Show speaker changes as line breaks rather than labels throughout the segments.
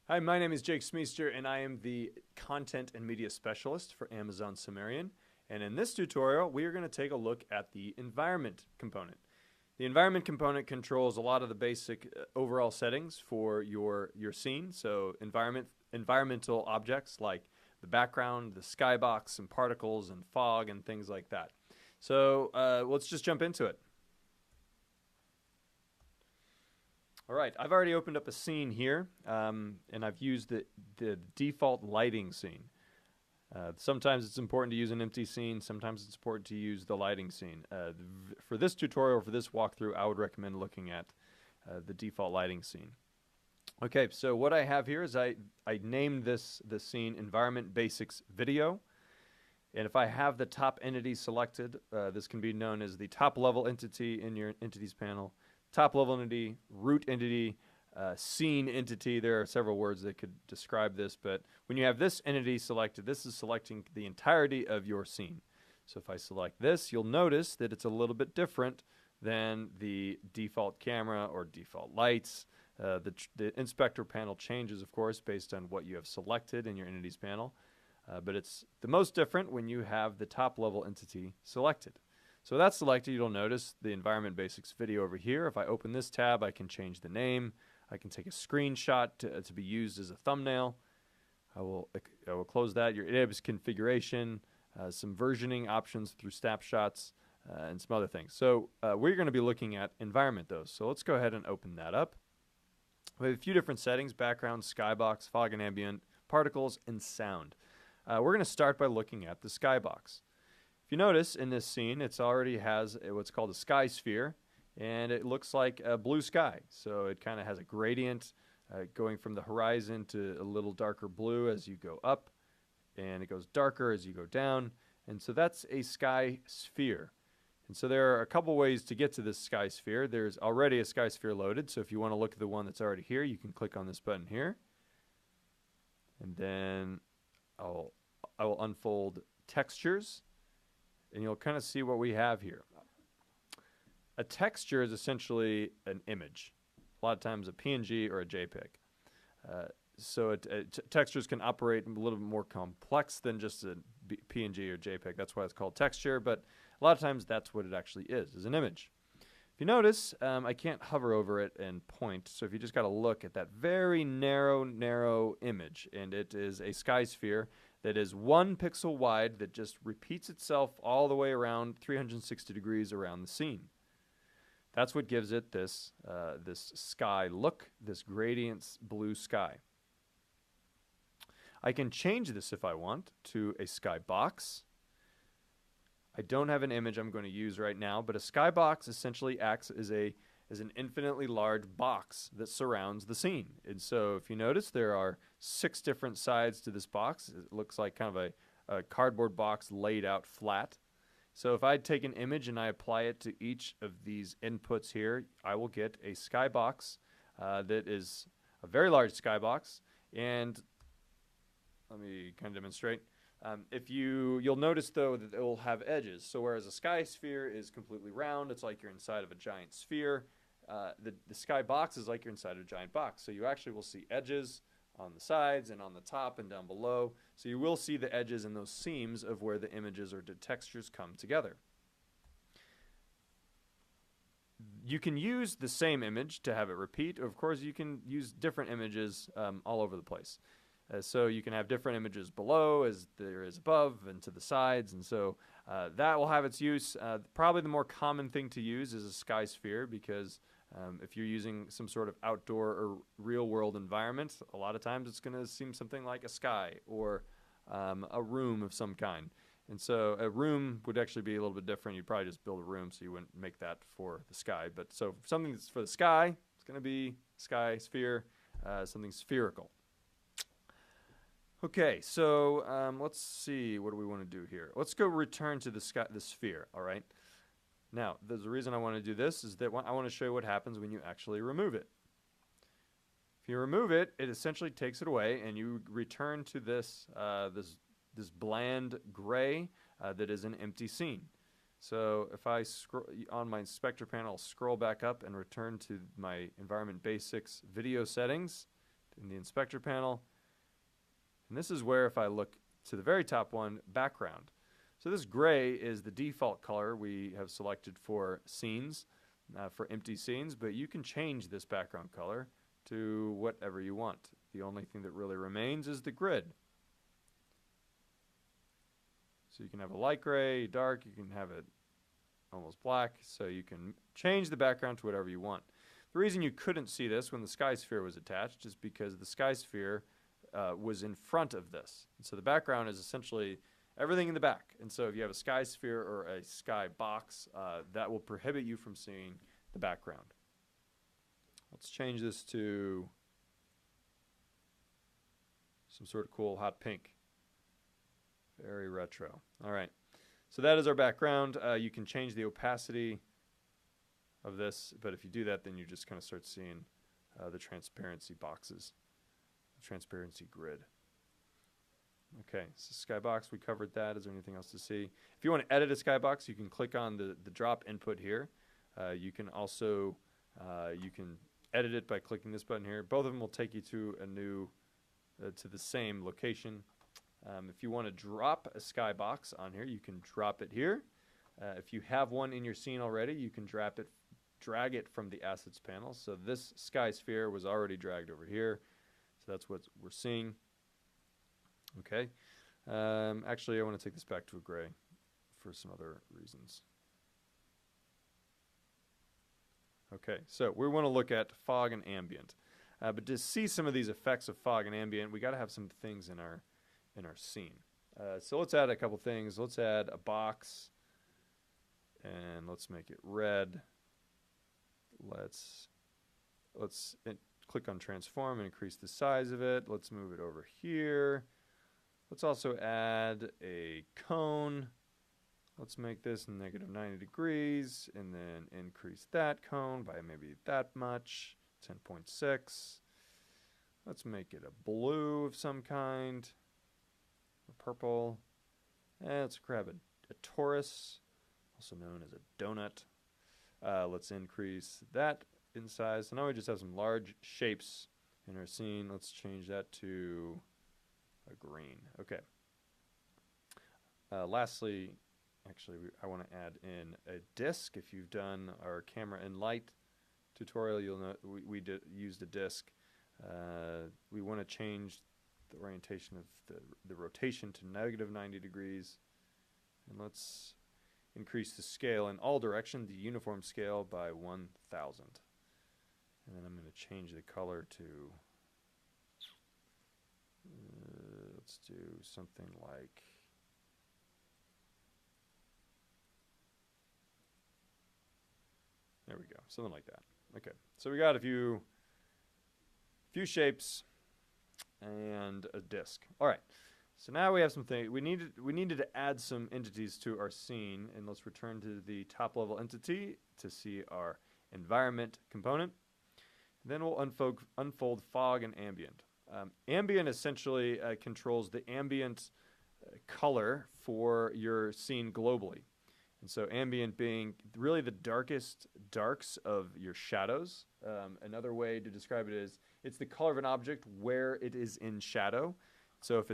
Hi, my name is Jake Smeester, and I am the Content and Media Specialist for Amazon Sumerian. And in this tutorial, we are going to take a look at the environment component. The environment component controls a lot of the basic overall settings for your scene. So environmental objects like the background, the skybox, and particles, and fog, and things like that. So let's just jump into it. All right, I've already opened up a scene here, and I've used the default lighting scene. Sometimes it's important to use an empty scene. Sometimes it's important to use the lighting scene. For this tutorial, for this walkthrough, I would recommend looking at the default lighting scene. Okay, so what I have here is I named this scene Environment Basics Video. And if I have the top entity selected, this can be known as the top level entity in your entities panel. Top level entity, root entity, scene entity. There are several words that could describe this, but when you have this entity selected, this is selecting the entirety of your scene. So if I select this, you'll notice that it's a little bit different than the default camera or default lights. The inspector panel changes, of course, based on what you have selected in your entities panel, but it's the most different when you have the top level entity selected. So that's selected. You'll notice the Environment Basics video over here. If I open this tab, I can change the name. I can take a screenshot to be used as a thumbnail. I will close that. Your IBS configuration, some versioning options through snapshots, and some other things. So we're going to be looking at environment, though. So let's go ahead and open that up. We have a few different settings: background, skybox, fog and ambient, particles, and sound. We're going to start by looking at the skybox. If you notice in this scene, it already has what's called a sky sphere, and it looks like a blue sky. So it kind of has a gradient going from the horizon to a little darker blue as you go up, and it goes darker as you go down. And so that's a sky sphere. And so there are a couple ways to get to this sky sphere. There's already a sky sphere loaded, so if you want to look at the one that's already here, you can click on this button here. And then I will unfold textures, and you'll kind of see what we have here. A texture is essentially an image, a lot of times a PNG or a JPEG. Textures can operate a little bit more complex than just a PNG or JPEG. That's why it's called texture, but a lot of times that's what it actually is an image. If you notice, I can't hover over it and point, so if you just got to look at that very narrow image, and it is a sky sphere that is 1 pixel wide that just repeats itself all the way around 360 degrees around the scene. That's what gives it this sky look, this gradient blue sky. I can change this if I want to a sky box. I don't have an image I'm going to use right now, but a skybox essentially acts as an infinitely large box that surrounds the scene. And so if you notice, there are 6 different sides to this box. It looks like kind of a cardboard box laid out flat. So if I take an image and I apply it to each of these inputs here, I will get a skybox that is a very large skybox. And let me kind of demonstrate. You'll notice though that it will have edges. So whereas a sky sphere is completely round, it's like you're inside of a giant sphere. The sky box is like you're inside of a giant box. So you actually will see edges on the sides and on the top and down below. So you will see the edges and those seams of where the images or the textures come together. You can use the same image to have it repeat. Of course, you can use different images all over the place. So you can have different images below as there is above and to the sides, and so that will have its use. Probably the more common thing to use is a sky sphere, because if you're using some sort of outdoor or real world environment, a lot of times it's going to seem something like a sky or a room of some kind. And so a room would actually be a little bit different. You'd probably just build a room, so you wouldn't make that for the sky. But so something that's for the sky, it's going to be sky sphere, something spherical. Okay, so let's see, what do we want to do here? Let's go return to the sphere, all right? Now, there's a reason I want to do this, is that I want to show you what happens when you actually remove it. If you remove it, it essentially takes it away, and you return to this bland gray that is an empty scene. So if I scroll on my inspector panel, I'll scroll back up and return to my Environment Basics video settings in the inspector panel. And this is where, if I look to the very top one, background. So this gray is the default color we have selected for scenes, for empty scenes, but you can change this background color to whatever you want. The only thing that really remains is the grid. So you can have a light gray, dark, you can have it almost black, so you can change the background to whatever you want. The reason you couldn't see this when the sky sphere was attached is because the sky sphere was in front of this. And so the background is essentially everything in the back. And so if you have a sky sphere or a sky box, that will prohibit you from seeing the background. Let's change this to some sort of cool hot pink. Very retro. All right. So that is our background. You can change the opacity of this, but if you do that, then you just kind of start seeing the transparency boxes, the transparency grid. Okay, so skybox, we covered that. Is there anything else to see? If you want to edit a skybox, you can click on the drop input here. You can also you can edit it by clicking this button here. Both of them will take you to a new to the same location. If you want to drop a skybox on here, you can drop it here. If you have one in your scene already, you can drag it from the assets panel. So this sky sphere was already dragged over here. So that's what we're seeing. Okay. Actually, I want to take this back to a gray for some other reasons. Okay, so we want to look at fog and ambient. But to see some of these effects of fog and ambient, we got to have some things in our scene. So let's add a couple things. Let's add a box, and let's make it red. Let's click on transform and increase the size of it. Let's move it over here. Let's also add a cone. Let's make this negative 90 degrees, and then increase that cone by maybe that much, 10.6. Let's make it a blue of some kind, or purple. And let's grab a torus, also known as a donut. Let's increase that in size. So now we just have some large shapes in our scene. Let's change that to a green. Okay. Lastly, actually, I want to add in a disk. If you've done our camera and light tutorial, you'll know we used a disk. We want to change the orientation of the rotation to negative 90 degrees. And let's increase the scale in all directions, the uniform scale, by 1,000. And then I'm going to change the color to, let's do something like, there we go, something like that. Okay, so we got a few shapes and a disk. All right, so now we have something. We needed to add some entities to our scene, and let's return to the top level entity to see our environment component. Then we'll unfold fog and ambient. Ambient essentially controls the ambient color for your scene globally. And so ambient being really the darkest darks of your shadows. Another way to describe it is it's the color of an object where it is in shadow. So if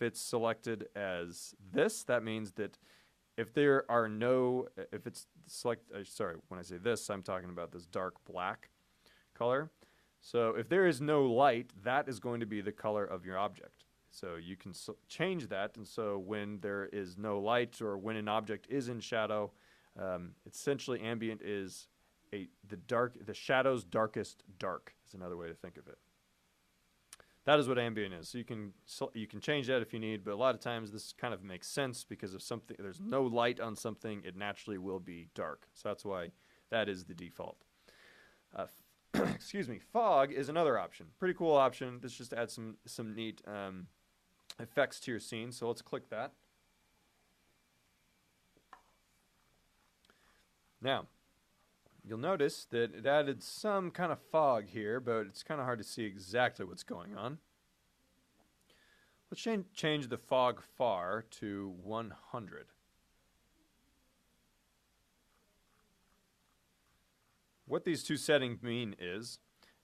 it's selected as this, that means that if there are no, if it's sorry, when I say this, I'm talking about this dark black color. So if there is no light, that is going to be the color of your object. So you can change that, and so when there is no light or when an object is in shadow, essentially ambient is the shadow's darkest dark is another way to think of it. That is what ambient is. So you can change that if you need, but a lot of times this kind of makes sense because if there's no light on something, it naturally will be dark. So that's why that is the default. Excuse me. Fog is another option. Pretty cool option. This just adds some neat effects to your scene. So let's click that. Now, you'll notice that it added some kind of fog here, but it's kind of hard to see exactly what's going on. Let's change the fog far to 100. What these two settings mean is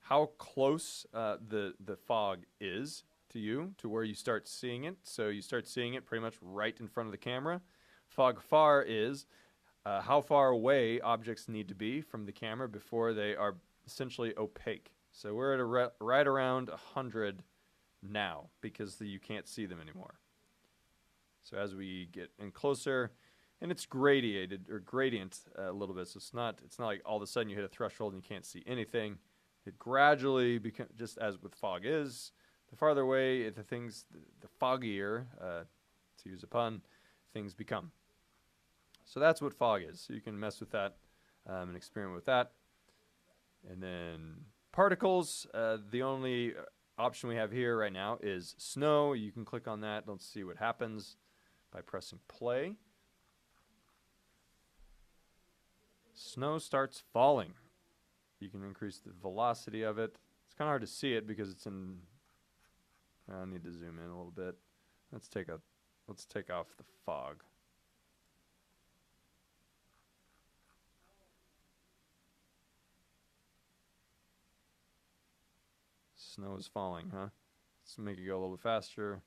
how close the fog is to you, to where you start seeing it. So you start seeing it pretty much right in front of the camera. Fog far is how far away objects need to be from the camera before they are essentially opaque. So we're at right around 100 now because you can't see them anymore. So as we get in closer, and it's gradient a little bit, so it's not like all of a sudden you hit a threshold and you can't see anything. It gradually becomes, just as with fog is, the farther away the foggier, to use a pun, things become. So that's what fog is. So you can mess with that and experiment with that. And then particles, the only option we have here right now is snow. You can click on that. Let's see what happens by pressing play. Snow starts falling. You can increase the velocity of it. It's kind of hard to see it because it's in... I need to zoom in a little bit. Let's take off the fog. Snow is falling, huh? Let's make it go a little bit faster.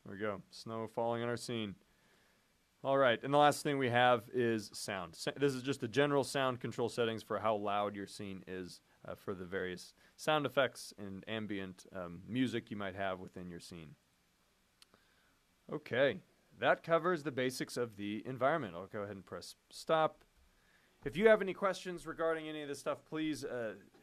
There we go. Snow falling on our scene. All right, and the last thing we have is sound. This is just the general sound control settings for how loud your scene is for the various sound effects and ambient music you might have within your scene. Okay, that covers the basics of the environment. I'll go ahead and press stop. If you have any questions regarding any of this stuff, please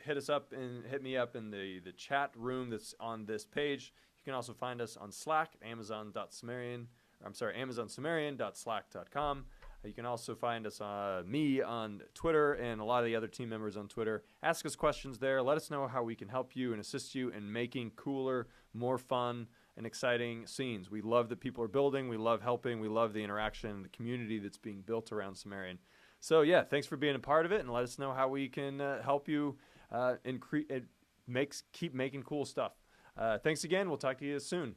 hit me up in the chat room that's on this page. You can also find us on Slack at AmazonSumerian.slack.com. You can also find us me on Twitter and a lot of the other team members on Twitter. Ask us questions there. Let us know how we can help you and assist you in making cooler, more fun, and exciting scenes. We love that people are building. We love helping. We love the interaction, the community that's being built around Sumerian. So yeah, thanks for being a part of it, and let us know how we can help you keep making cool stuff. Thanks again. We'll talk to you soon.